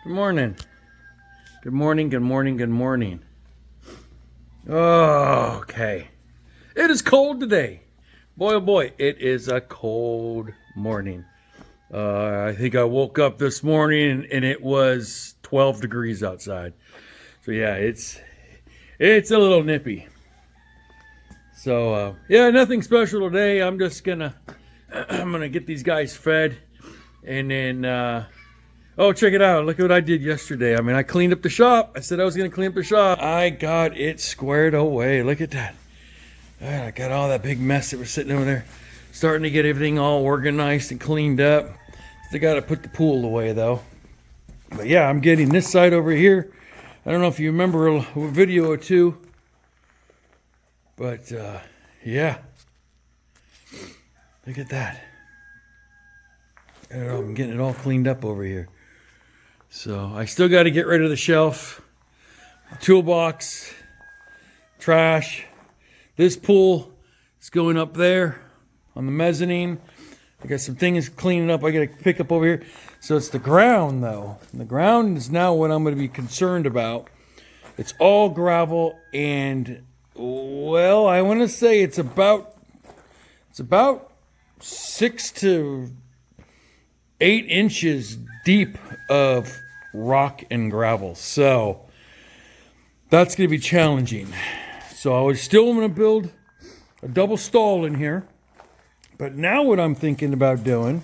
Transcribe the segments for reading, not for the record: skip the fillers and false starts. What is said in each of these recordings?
Good morning. Good morning, good morning, good morning. Oh, okay. It is cold today. Boy, oh boy, it is a cold morning. I think I woke up this morning and it was 12 degrees outside. So yeah, it's a little nippy. So yeah, nothing special today. I'm just gonna I'm gonna get these guys fed, and then oh, check it out. Look at what I did yesterday. I mean, I cleaned up the shop. I said I was going to clean up the shop. I got it squared away. Look at that. I got all that big mess that was sitting over there. Starting to get everything all organized and cleaned up. Still got to put the pool away, though. But yeah, I'm getting this side over here. I don't know if you remember a video or two. But, yeah. Look at that. I don't know, I'm getting it all cleaned up over here. So I still got to get rid of the shelf, toolbox, trash. This pool is going up there on the mezzanine. I got some things cleaning up I got to pick up over here. So it's the ground, though. And the ground is now what I'm going to be concerned about. It's all gravel, and well, I want to say it's about 6 to 8 inches deep of rock and gravel. So that's going to be challenging. So I was still going to build a double stall in here. But now what I'm thinking about doing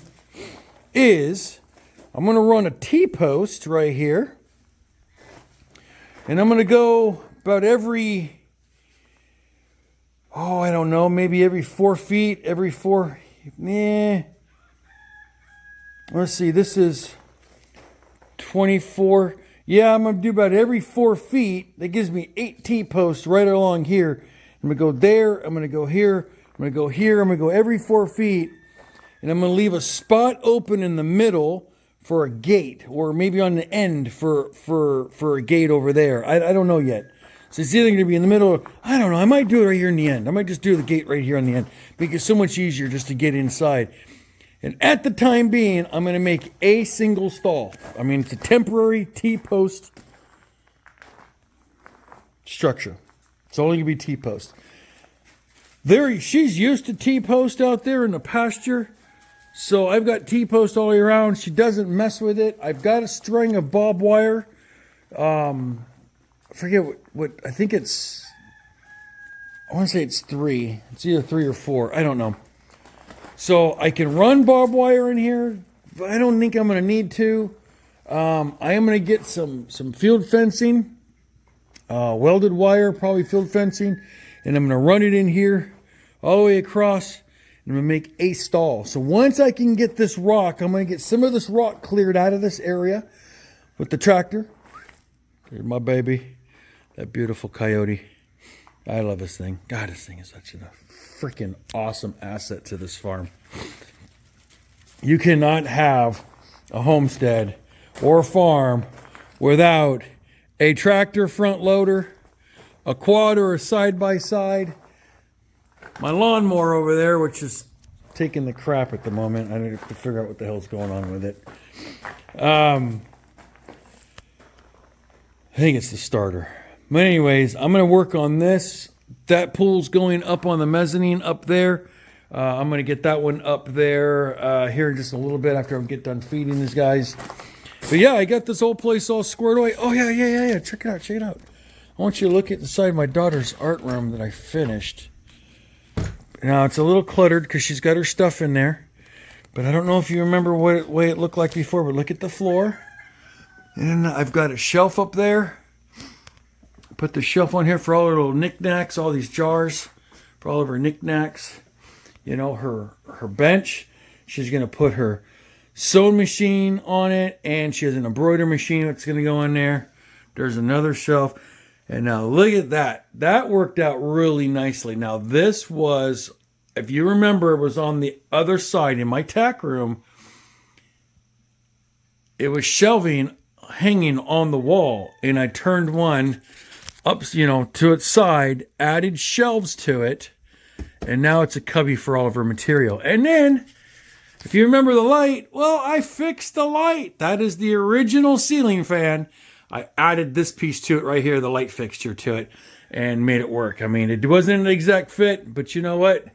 is I'm going to run a T-post right here. And I'm going to go about every, I don't know, maybe every 4 feet, let's see, this is 24. Yeah, I'm going to do about every 4 feet. That gives me 8 T-posts right along here. I'm going to go there. I'm going to go here. I'm going to go here. I'm going to go every 4 feet. And I'm going to leave a spot open in the middle for a gate. Or maybe on the end for a gate over there. I don't know yet. So it's either going to be in the middle. I don't know. I might do it right here in the end. I might just do the gate right here on the end. Because it's so much easier just to get inside. And at the time being, I'm going to make a single stall. I mean, it's a temporary T-post structure. It's only going to be T-post. She's used to T-post out there in the pasture. So I've got T-post all the way around. She doesn't mess with it. I've got a string of barbed wire. I forget what I think it's, I want to say it's 3. It's either 3 or 4. I don't know. So I can run barbed wire in here, but I don't think I'm going to need to. I am going to get some field fencing, welded wire, probably field fencing, and I'm going to run it in here all the way across, and I'm going to make a stall. So once I can get this rock, I'm going to get some of this rock cleared out of this area with the tractor. Here's my baby, that beautiful coyote. I love this thing. God, this thing is such a freaking awesome asset to this farm. You cannot have a homestead or a farm without a tractor front loader, a quad or a side-by-side, my lawnmower over there, which is taking the crap at the moment. I need to figure out what the hell's going on with it. I think it's the starter. But anyways, I'm going to work on this. That pool's going up on the mezzanine up there. I'm going to get that one up there here in just a little bit after I get done feeding these guys. But yeah, I got this whole place all squared away. Oh, yeah. Check it out. I want you to look at the side of my daughter's art room that I finished. Now, it's a little cluttered because she's got her stuff in there. But I don't know if you remember what way it looked like before, but look at the floor. And I've got a shelf up there. Put the shelf on here for all her little knickknacks, all these jars for all of her knickknacks. You know, her bench. She's going to put her sewing machine on it, and she has an embroidery machine that's going to go in there. There's another shelf. And now look at that. That worked out really nicely. Now this was, if you remember, it was on the other side in my tack room. It was shelving hanging on the wall, and I turned one up, to its side, added shelves to it, and now it's a cubby for all of her material. And then If you remember the light, well, I fixed the light. That is the original ceiling fan. I added this piece to it right here, the light fixture to it, and made it work. I mean, it wasn't an exact fit, but you know what?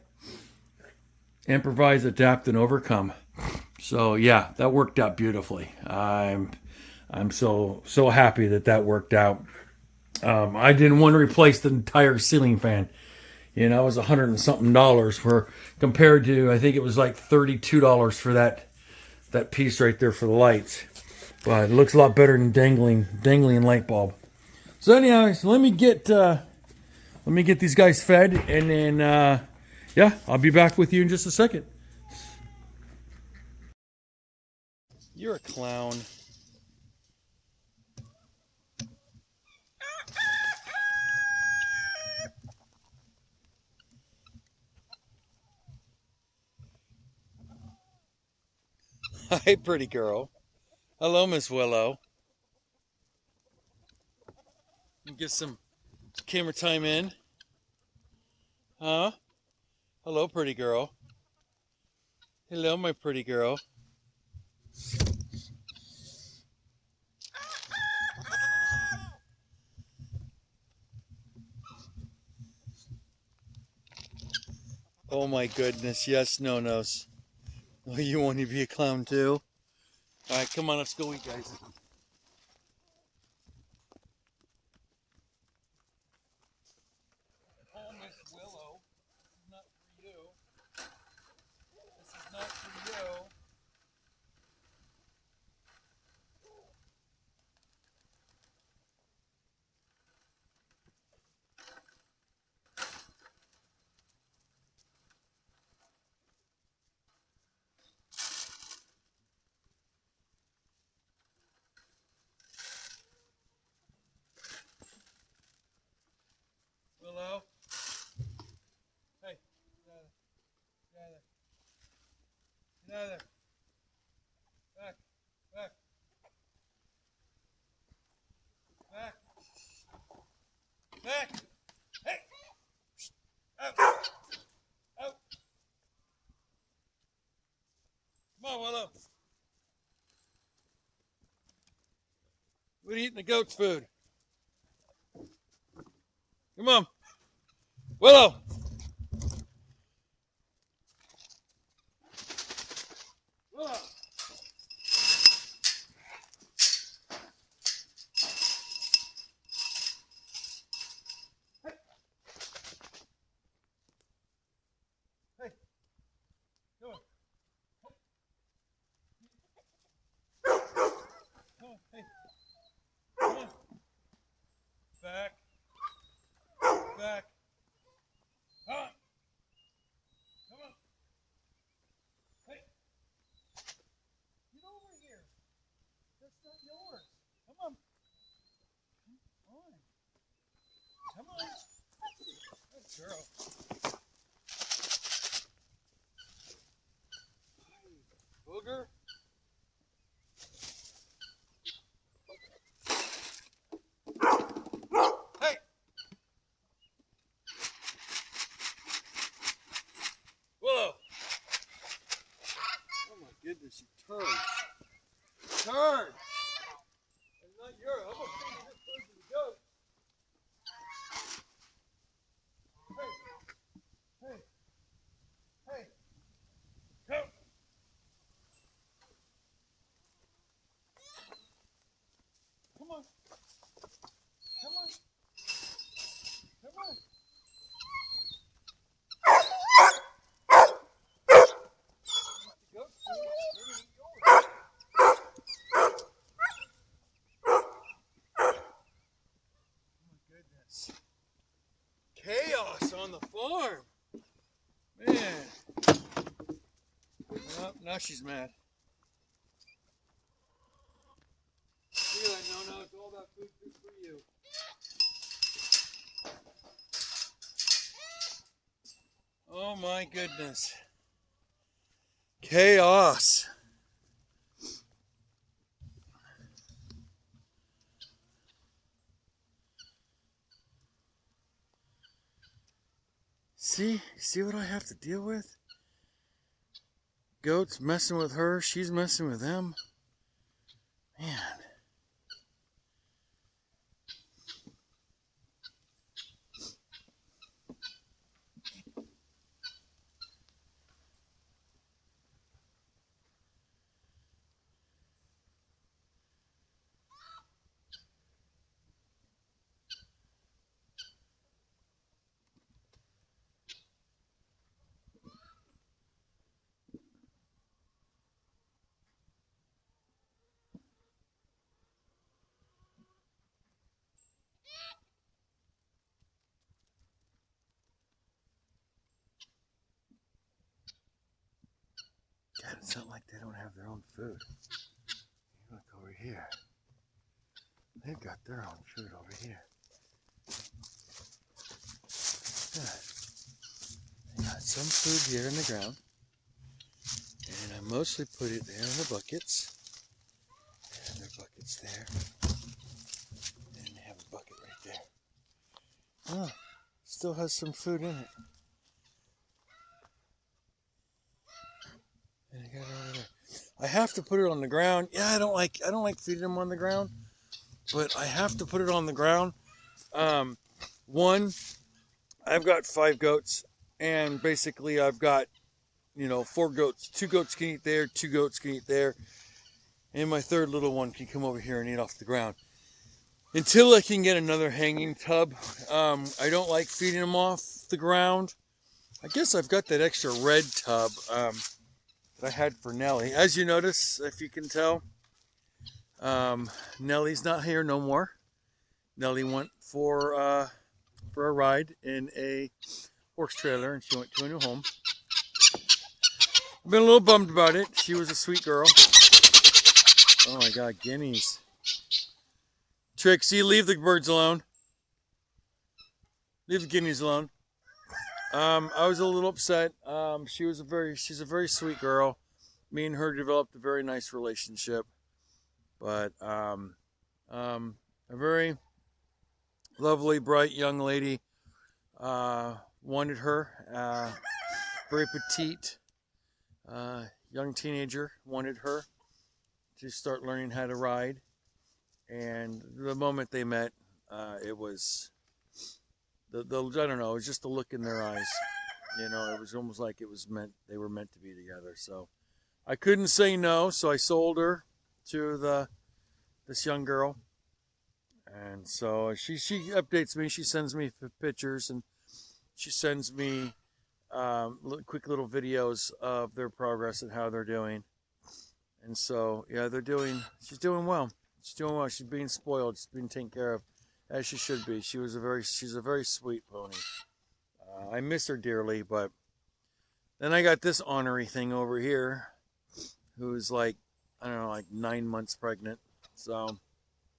Improvise, adapt, and overcome. So yeah, that worked out beautifully. I'm so happy that that worked out. I didn't want to replace the entire ceiling fan. You know, it was $100 and something for compared to I think it was like $32 for that piece right there for the lights. But it looks a lot better than dangling light bulb. So anyways, let me get these guys fed, and then yeah, I'll be back with you in just a second. You're a clown. Hi, pretty girl. Hello, Miss Willow. Get some camera time in. Huh? Hello, pretty girl. Hello, my pretty girl. Oh my goodness, yes, no-nos. Oh, you want to be a clown too? Alright, come on, let's go eat, guys. Oh, Miss Willow, this is not for you. This is not for you. Willow. Hey, get out of there. Get out of there. Get out of there. Back. Back. Back. Back. Hey. Out. Out. Come on, Willow. What are you eating the goat's food? Come on. Willow. Willow. Hey. Hey. Come on. Come on. Hey. Come on. Back. Back. Come on. Come on. Hey. Get over here. That's not yours. Come on. Come on. Come on. Good girl. Booger. Hey. Willow. Oh my goodness, you turd. Turd. It's not yours. I'm going to feed this food to the goat. Hey. Hey. Hey. Come. Come on. Come on. Come on. Goat food. They're gonna eat yours. Oh my goodness. Chaos on the farm. Man. Well, now she's mad. Look at that, no, it's all about food for you. Oh my goodness. Chaos. See what I have to deal with? goats messing with her. She's messing with them. Man. God, it's not like they don't have their own food. Look over here. They've got their own food over here. Good. They got some food here in the ground. And I mostly put it there in the buckets. And their bucket's there. And they have a bucket right there. Oh, still has some food in it. And I got it over there. I have to put it on the ground. Yeah, I don't like feeding them on the ground, but I have to put it on the ground. One, I've got 5 goats, and basically I've got, 4 goats. 2 goats can eat there, 2 goats can eat there, and my third little one can come over here and eat off the ground. Until I can get another hanging tub, I don't like feeding them off the ground. I guess I've got that extra red tub that I had for Nellie. As you notice, if you can tell, Nellie's not here no more. Nellie went for a ride in a horse trailer, and she went to a new home. I've been a little bummed about it. She was a sweet girl. Oh my God, guineas. Trixie, leave the birds alone. Leave the guineas alone. I was a little upset. She's a very sweet girl. Me and her developed a very nice relationship. But a very lovely, bright young lady wanted her. Very petite young teenager wanted her to start learning how to ride. And the moment they met, it was I don't know, it was just the look in their eyes. It was almost like it was they were meant to be together. So I couldn't say no, so I sold her to this young girl. And so she updates me. She sends me pictures, and she sends me quick little videos of their progress and how they're doing. And so, yeah, she's doing well. She's doing well. She's being spoiled. She's being taken care of, as she should be. She's a very sweet pony. I miss her dearly, but then I got this ornery thing over here, who's like 9 months pregnant. So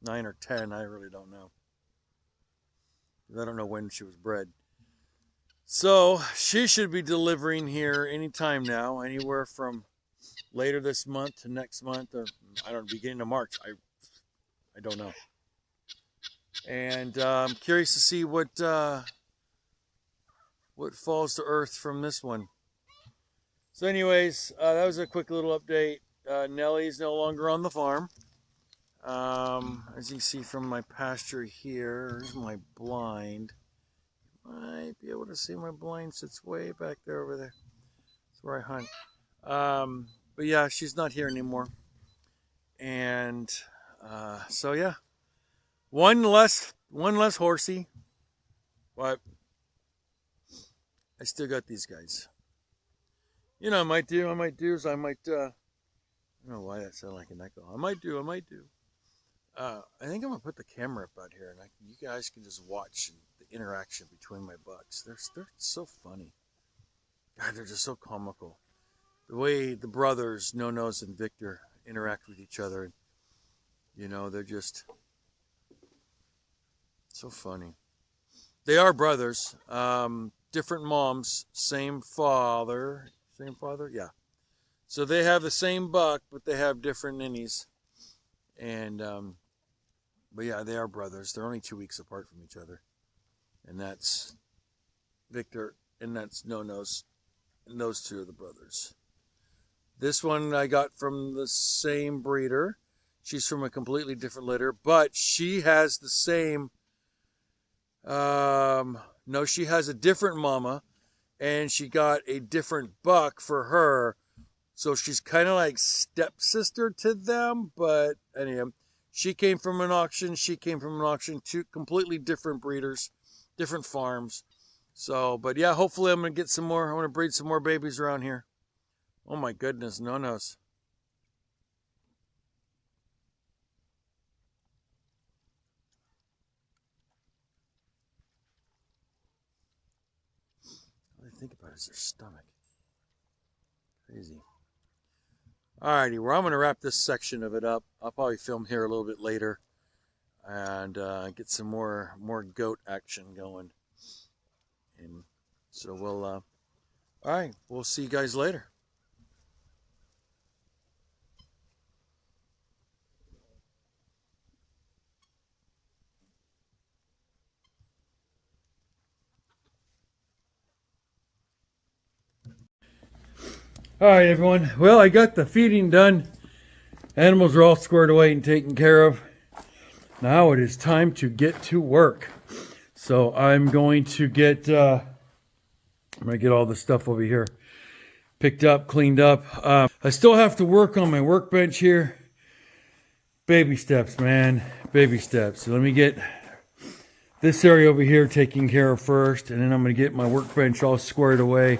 9 or 10, I really don't know. I don't know when she was bred. So she should be delivering here anytime now, anywhere from later this month to next month, or beginning of March. I don't know. And I'm curious to see what falls to earth from this one. So anyways, that was a quick little update. Nellie's no longer on the farm. As you can see from my pasture here, here's my blind. You might be able to see my blind sits way back there over there. That's where I hunt. But yeah, she's not here anymore. And so yeah. One less horsey, but I still got these guys. I might do is I don't know why that sounded like an echo. I might do. I think I'm gonna put the camera up out here, and you guys can just watch the interaction between my bucks. They're so funny. God, they're just so comical. The way the brothers, No-Nose and Victor, interact with each other. They're just so funny. They are brothers. Different moms, same father. Yeah. So they have the same buck, but they have different ninnies. And but yeah, they are brothers. They're only 2 weeks apart from each other. And that's Victor, and that's No-Nose, and those two are the brothers. This one I got from the same breeder. She's from a completely different litter, but she has the same, no, she has a different mama, and she got a different buck for her. So she's kind of like stepsister to them, but anyway, she came from an auction. She came from an auction. Two completely different breeders, different farms. So, but yeah, hopefully I'm going to get some more. I want to breed some more babies around here. Oh my goodness, no-nos. What do I think about is their stomach. Crazy. Alrighty, well, I'm going to wrap this section of it up. I'll probably film here a little bit later and get some more goat action going. And so we'll, all right, we'll see you guys later. All right, everyone. Well, I got the feeding done. Animals are all squared away and taken care of. Now it is time to get to work. So I'm going to get all this stuff over here picked up, cleaned up. I still have to work on my workbench here. Baby steps, man. Baby steps. So let me get this area over here taken care of first, and then I'm going to get my workbench all squared away.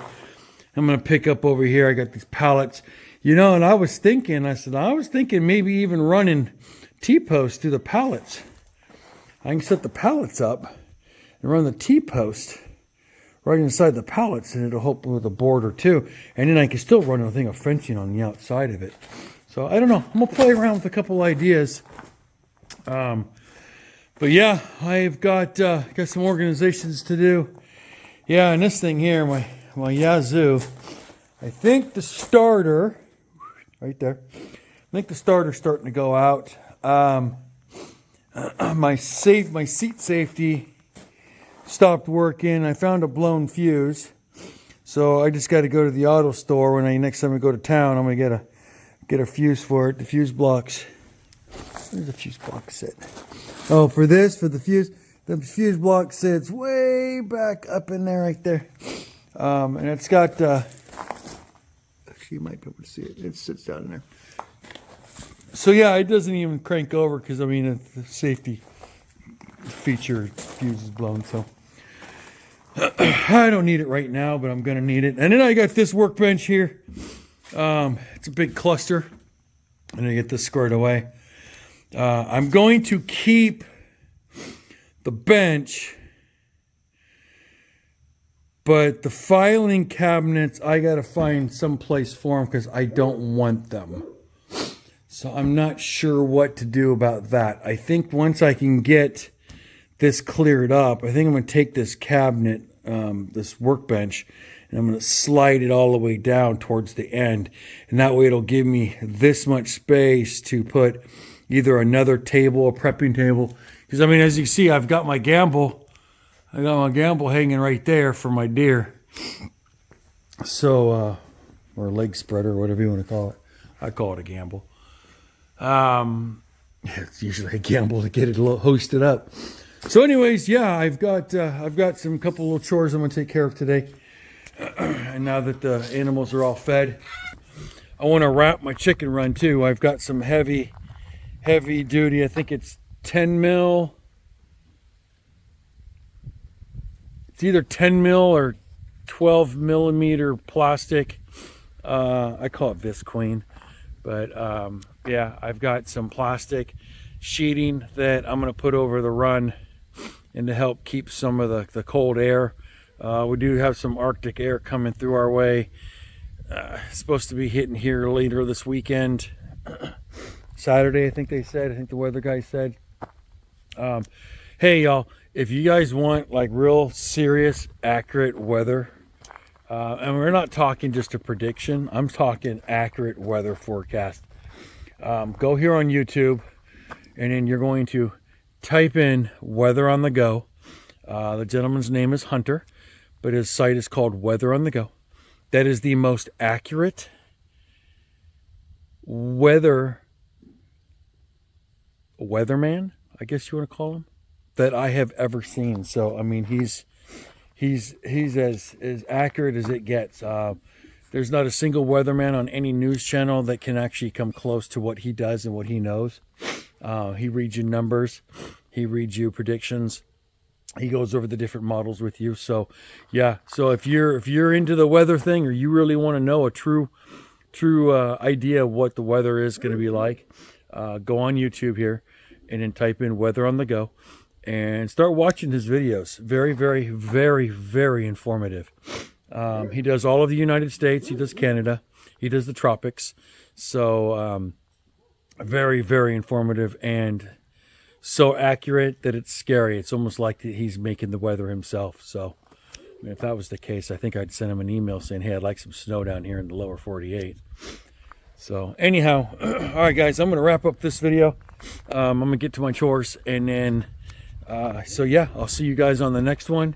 I'm going to pick up over here. I got these pallets. You know, and I was thinking maybe even running T-posts through the pallets. I can set the pallets up and run the T-post right inside the pallets, and it'll help with a board or two. And then I can still run a thing of fencing on the outside of it. So I don't know. I'm going to play around with a couple ideas. But yeah, I've got some organizations to do. Yeah, and this thing here, my Yazoo, I think the starter, right there, I think the starter's starting to go out. My seat safety stopped working. I found a blown fuse, so I just got to go to the auto store when next time I go to town. I'm gonna get a fuse for it. The fuse blocks. Where's the fuse block sit? Oh, for the fuse block sits way back up in there, right there. And it's got, you might be able to see it. It sits down in there. So yeah, it doesn't even crank over because, I mean, the safety feature fuse is blown. So I don't need it right now, but I'm going to need it. And then I got this workbench here. It's a big cluster. I'm going to get this squared away. I'm going to keep the bench, but the filing cabinets, I got to find some place for them because I don't want them. So I'm not sure what to do about that. I think once I can get this cleared up, I think I'm going to take this cabinet, this workbench, and I'm going to slide it all the way down towards the end. And that way it'll give me this much space to put either another table, a prepping table. Because, I mean, as you see, I've got my gamble. I got my gamble hanging right there for my deer. So, or leg spreader, whatever you want to call it. I call it a gamble. It's usually a gamble to get it hosted up. So anyways, yeah, I've got some couple little chores I'm going to take care of today. And now that the animals are all fed, I want to wrap my chicken run too. I've got some heavy duty, I think it's 10 mil. It's either 10 mil or 12 millimeter plastic. I call it Visqueen. But yeah, I've got some plastic sheeting that I'm going to put over the run and to help keep some of the cold air. We do have some Arctic air coming through our way. Supposed to be hitting here later this weekend. Saturday, I think they said. I think the weather guy said. Hey, y'all, if you guys want like real serious, accurate weather, and we're not talking just a prediction, I'm talking accurate weather forecast. Go here on YouTube, and then you're going to type in Weather on the Go. The gentleman's name is Hunter, but his site is called Weather on the Go. That is the most accurate weatherman, I guess you want to call him, that I have ever seen. So I mean, he's as accurate as it gets. There's not a single weatherman on any news channel that can actually come close to what he does and what he knows. He reads you numbers, he reads you predictions, he goes over the different models with you. So yeah, so if you're into the weather thing, or you really want to know a true idea of what the weather is going to be like, go on YouTube here and then type in weather on the go and start watching his videos. Very, very, very, very informative. He does all of the United States. He does Canada. He does the tropics. So very, very informative and so accurate that it's scary. It's almost like he's making the weather himself. So I mean, if that was the case, I think I'd send him an email saying, hey, I'd like some snow down here in the lower 48. So anyhow, all right, guys, I'm going to wrap up this video. I'm going to get to my chores, and then so yeah, I'll see you guys on the next one.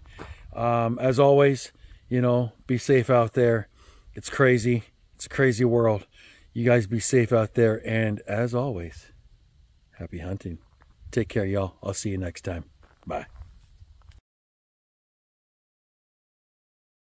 As always, you know, be safe out there. It's crazy. It's a crazy world. You guys be safe out there. And as always, happy hunting. Take care, y'all. I'll see you next time. Bye.